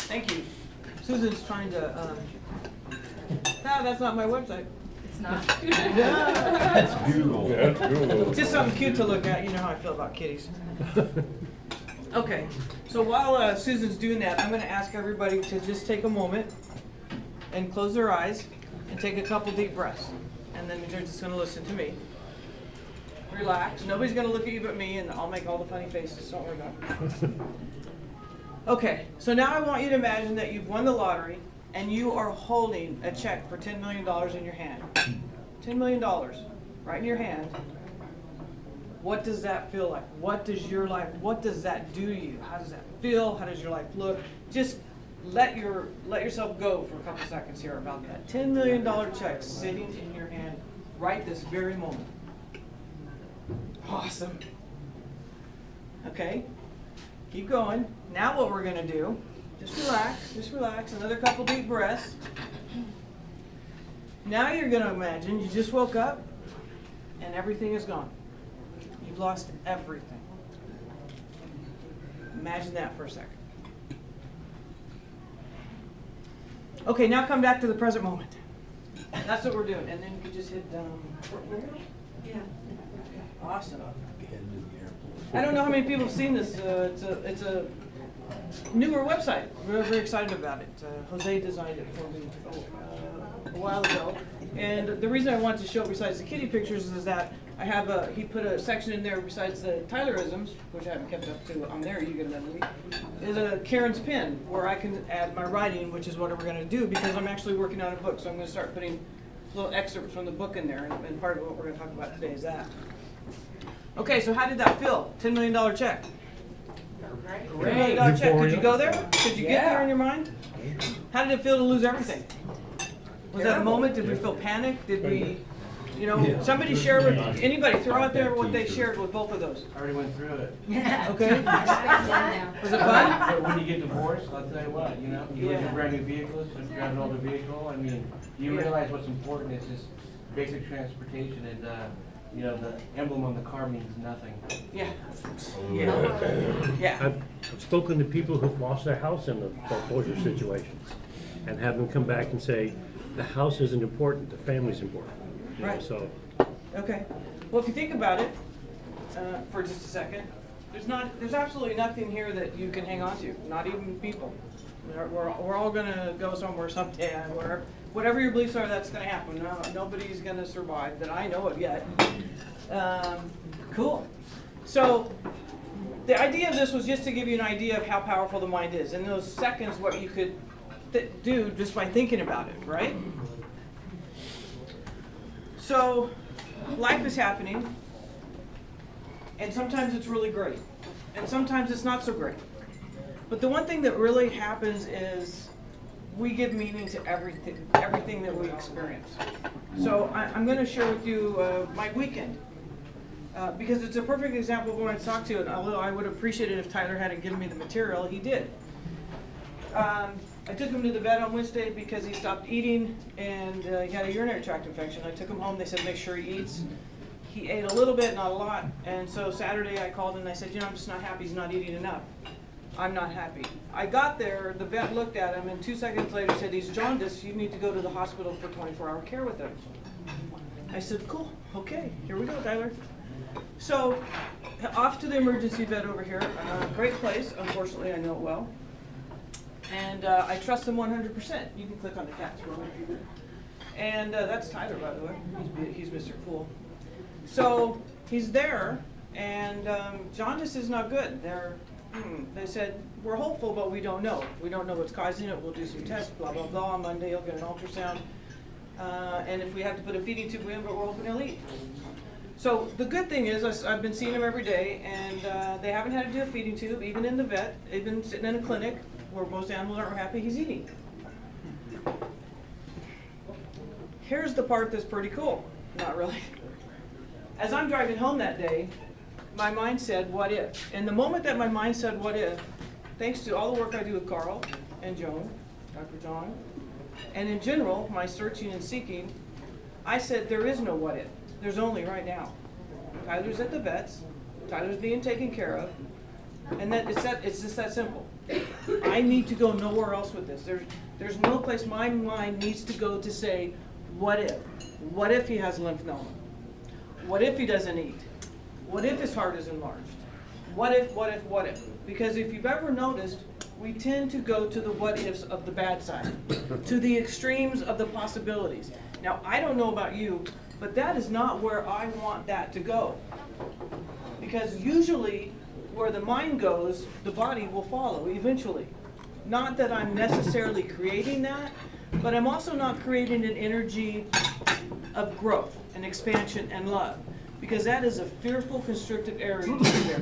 Thank you. Susan's trying to, no, that's not my website. It's not. That's Google. Yeah, that's Google. Just something cute to look at. You know how I feel about kitties. Okay, so while Susan's doing that, I'm going to ask everybody to just take a moment and close their eyes and take a couple deep breaths. And then you're just going to listen to me. Relax. Nobody's going to look at you but me, and I'll make all the funny faces. Don't worry about it. Okay, so now I want you to imagine that you've won the lottery and you are holding a check for $10 million in your hand. $10 million right in your hand. What does that feel like? What does your life, what does that do to you? How does that feel? How does your life look? Just let yourself go for a couple seconds here about that. $10 million check sitting in your hand right this very moment. Awesome. Okay, keep going. Now what we're gonna do, just relax, another couple deep breaths. Now you're gonna imagine you just woke up and everything is gone. You've lost everything. Imagine that for a second. Okay, now come back to the present moment. That's what we're doing. And then you can just hit Yeah. awesome. I don't know how many people have seen this. It's a newer website. We're very excited about it. Jose designed it for me a while ago. And the reason I wanted to show it besides the kitty pictures is that I have he put a section in there besides the Tylerisms, which I haven't kept up to on there, you get another week, is a Karen's Pin, where I can add my writing, which is what we're going to do, because I'm actually working on a book, so I'm going to start putting little excerpts from the book in there, and part of what we're going to talk about today is that. Okay, so how did that feel? $10 million check. Great. $10 million check. Could you go there? Could you get there in your mind? How did it feel to lose everything? Was that a moment? Did we feel panic? Did we, you know, somebody share with anybody, throw out there what they shared with both of those. I already went through it. Okay? Was it fun? But when you get divorced, I'll tell you what, you know, you lose your brand new vehicle, so you drive an older vehicle. I mean, you realize what's important is just basic transportation, and you know, the emblem on the car means nothing. Yeah. Yeah. I've spoken to people who've lost their house in the foreclosure situations and have them come back and say, the house isn't important, the family's important. You know, Right. so, Okay. Well, if you think about it for just a second, there's absolutely nothing here that you can hang on to, not even people. We're all going to go somewhere someday. Whatever your beliefs are, that's going to happen. No, nobody's going to survive that I know of yet. Cool. So the idea of this was just to give you an idea of how powerful the mind is. In those seconds, what you could do just by thinking about it, right? So life is happening, and sometimes it's really great, and sometimes it's not so great. But the one thing that really happens is we give meaning to everything that we experience. So I'm going to share with you my weekend, because it's a perfect example of what I talked to, and although I would appreciate it if Tyler hadn't given me the material, he did. I took him to the vet on Wednesday because he stopped eating and he had a urinary tract infection. I took him home. They said make sure he eats. He ate a little bit, not a lot. And so Saturday I called and I said, you know, I'm just not happy he's not eating enough. I'm not happy. I got there, the vet looked at him, and 2 seconds later said, he's jaundiced. You need to go to the hospital for 24-hour care with him. I said, cool, okay, here we go, Tyler. So off to the emergency vet over here. Great place. Unfortunately, I know it well. And I trust him 100%. You can click on the cats for me. And that's Tyler, by the way. He's Mr. Cool. So he's there, and jaundice is not good. They said, we're hopeful, but we don't know. We don't know what's causing it. We'll do some tests, blah, blah, blah. On Monday, he'll get an ultrasound. And if we have to put a feeding tube in, but we're hoping he'll eat. So the good thing is I've been seeing him every day, and they haven't had to do a feeding tube, even in the vet. They've been sitting in a clinic where most animals aren't happy he's eating. Here's the part that's pretty cool. Not really. As I'm driving home that day, my mind said, what if? And the moment that my mind said, what if, thanks to all the work I do with Carl and Joan, Dr. John, and in general, my searching and seeking, I said, there is no what if. There's only right now. Tyler's at the vet's, Tyler's being taken care of, and it's just that simple. I need to go nowhere else with this. There's no place my mind needs to go to say, what if? What if he has lymphoma? What if he doesn't eat? What if his heart is enlarged? What if, what if, what if? Because if you've ever noticed, we tend to go to the what ifs of the bad side, to the extremes of the possibilities. Now, I don't know about you, but that is not where I want that to go. Because usually, where the mind goes, the body will follow eventually. Not that I'm necessarily creating that, but I'm also not creating an energy of growth and expansion and love. Because that is a fearful, constrictive area to be there.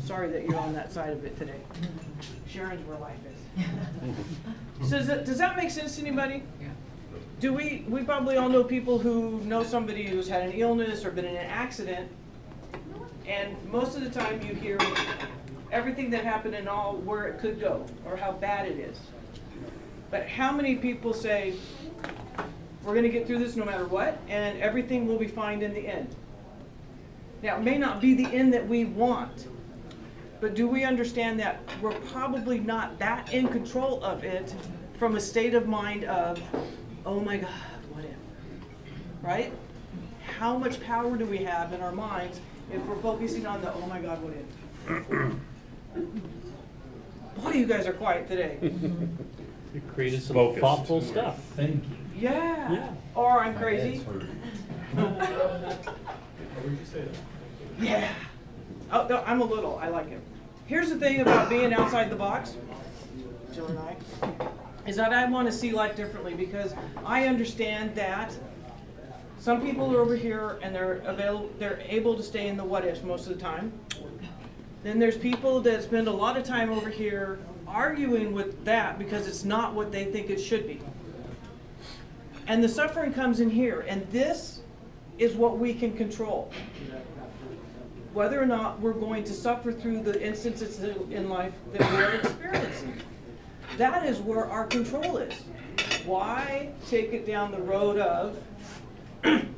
Sorry that you're on that side of it today. Sharon's where life is. So does that make sense to anybody? Do we probably all know people who know somebody who's had an illness or been in an accident, and most of the time you hear everything that happened and all where it could go or how bad it is. But how many people say, we're going to get through this no matter what, and everything will be fine in the end? Now, it may not be the end that we want, but do we understand that we're probably not that in control of it from a state of mind of, oh my God, what if? Right? How much power do we have in our minds if we're focusing on the, oh my God, what if? Boy, you guys are quiet today. You created some Focused. thoughtful stuff. Thank you. Yeah. Yeah. Or I'm My crazy. head's hurting. Yeah. Oh, no, I'm a little. I like it. Here's the thing about being outside the box, Jill and I, is that I want to see life differently because I understand that some people are over here and they're able to stay in the what ifs most of the time. Then there's people that spend a lot of time over here arguing with that because it's not what they think it should be. And the suffering comes in here, and this is what we can control. Whether or not we're going to suffer through the instances in life that we're experiencing. That is where our control is. Why take it down the road of,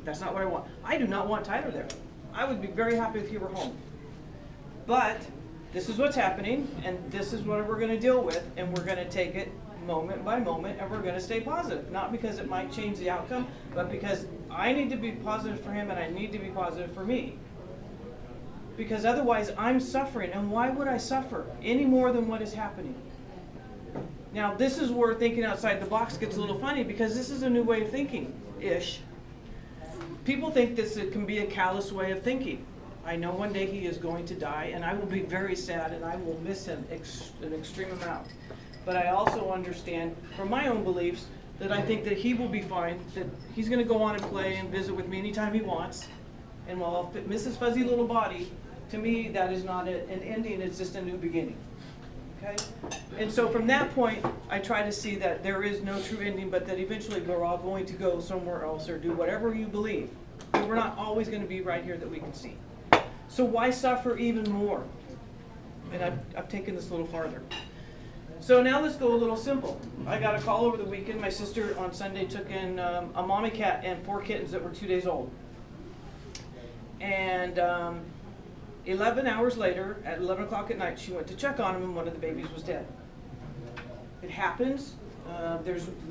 that's not what I want. I do not want Tyler there. I would be very happy if he were home. But this is what's happening, and this is what we're going to deal with, and we're going to take it moment by moment, and we're going to stay positive. Not because it might change the outcome, but because I need to be positive for him, and I need to be positive for me. Because otherwise, I'm suffering, and why would I suffer any more than what is happening? Now, this is where thinking outside the box gets a little funny, because this is a new way of thinking-ish. People think this can be a callous way of thinking. I know one day he is going to die, and I will be very sad, and I will miss him an extreme amount. But I also understand, from my own beliefs, that I think that he will be fine, that he's going to go on and play and visit with me anytime he wants. And while I'll miss his fuzzy little body, to me, that is not an ending, it's just a new beginning. Okay? And so from that point, I try to see that there is no true ending, but that eventually we're all going to go somewhere else or do whatever you believe. But we're not always going to be right here that we can see. So why suffer even more? And I've taken this a little farther. So now let's go a little simple. I got a call over the weekend. My sister on Sunday took in a mommy cat and 4 kittens that were 2 days old. And 11 hours later, at 11 o'clock at night, she went to check on them, and one of the babies was dead. It happens.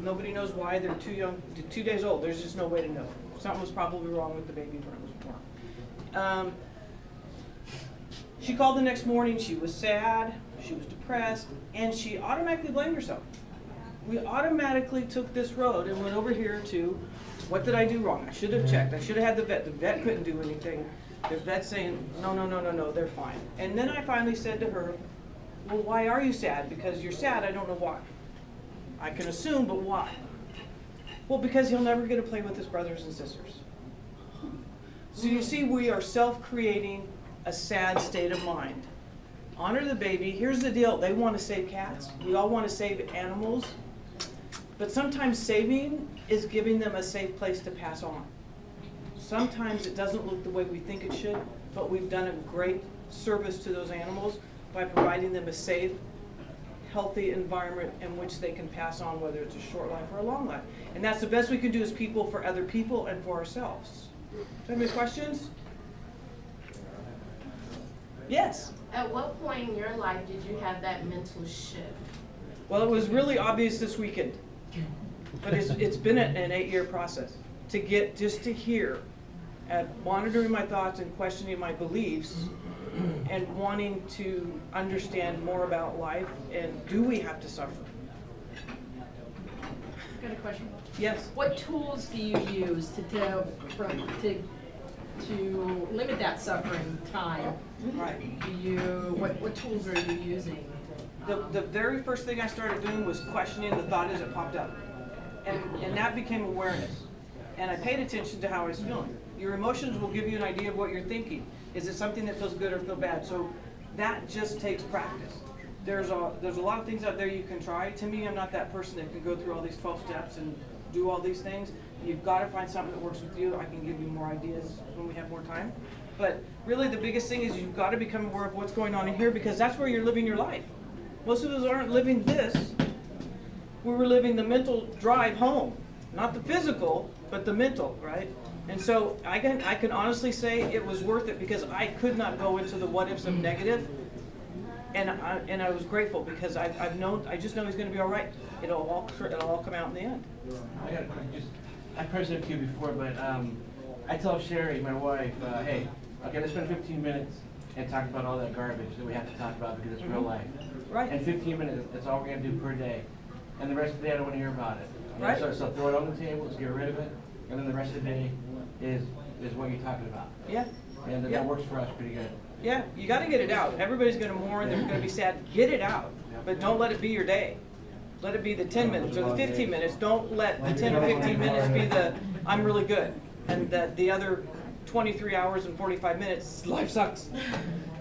Nobody knows why. They're too young, 2 days old. There's just no way to know. Something was probably wrong with the baby when it was born. She called the next morning. She was sad. She was depressed, and she automatically blamed herself. We automatically took this road and went over here to, what did I do wrong? I should have checked. I should have had the vet. The vet couldn't do anything. The vet's saying, no, they're fine. And then I finally said to her, well, why are you sad? Because you're sad, I don't know why. I can assume, but why? Well, because he'll never get to play with his brothers and sisters. So you see, we are self-creating a sad state of mind. Honor the baby. Here's the deal. They want to save cats. We all want to save animals. But sometimes saving is giving them a safe place to pass on. Sometimes it doesn't look the way we think it should, but we've done a great service to those animals by providing them a safe, healthy environment in which they can pass on, whether it's a short life or a long life. And that's the best we can do as people for other people and for ourselves. Do you have any questions? Yes? At what point in your life did you have that mental shift? Well, it was really obvious this weekend, but it's been an 8-year process to get, just to hear, at monitoring my thoughts and questioning my beliefs, and wanting to understand more about life, and do we have to suffer? I've got a question. Yes. What tools do you use to limit that suffering time? Right. What tools are you using? The very first thing I started doing was questioning the thought as it popped up. And that became awareness. And I paid attention to how I was feeling. Your emotions will give you an idea of what you're thinking. Is it something that feels good or feel bad? So that just takes practice. There's a lot of things out there you can try. To me, I'm not that person that can go through all these 12 steps and do all these things. You've got to find something that works with you. I can give you more ideas when we have more time. But really the biggest thing is you've got to become aware of what's going on in here, because that's where you're living your life. Most of us aren't living this. We were living the mental drive home. Not the physical, but the mental, right? And so I can honestly say it was worth it, because I could not go into the what ifs of negative. And I was grateful, because I just know he's going to be all right. It'll all come out in the end. I got a quick, I presented to you before, but I tell Sherry, my wife, hey, okay, let's spend 15 minutes and talk about all that garbage that we have to talk about, because it's real life. Right. And 15 minutes, that's all we're gonna do per day. And the rest of the day, I don't wanna hear about it. You know, Right. So throw it on the table, let's get rid of it, and then the rest of the day is what you're talking about. Yeah. And Yeah. that works for us pretty good. Yeah, you got to get it out. Everybody's going to mourn. They're going to be sad. Get it out, but don't let it be your day. Let it be the 10 minutes or the 15 minutes. Don't let the 10 or 15 minutes be the I'm really good, and the other 23 hours and 45 minutes life sucks.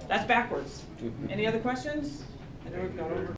That's backwards. Any other questions? I know we've gone over.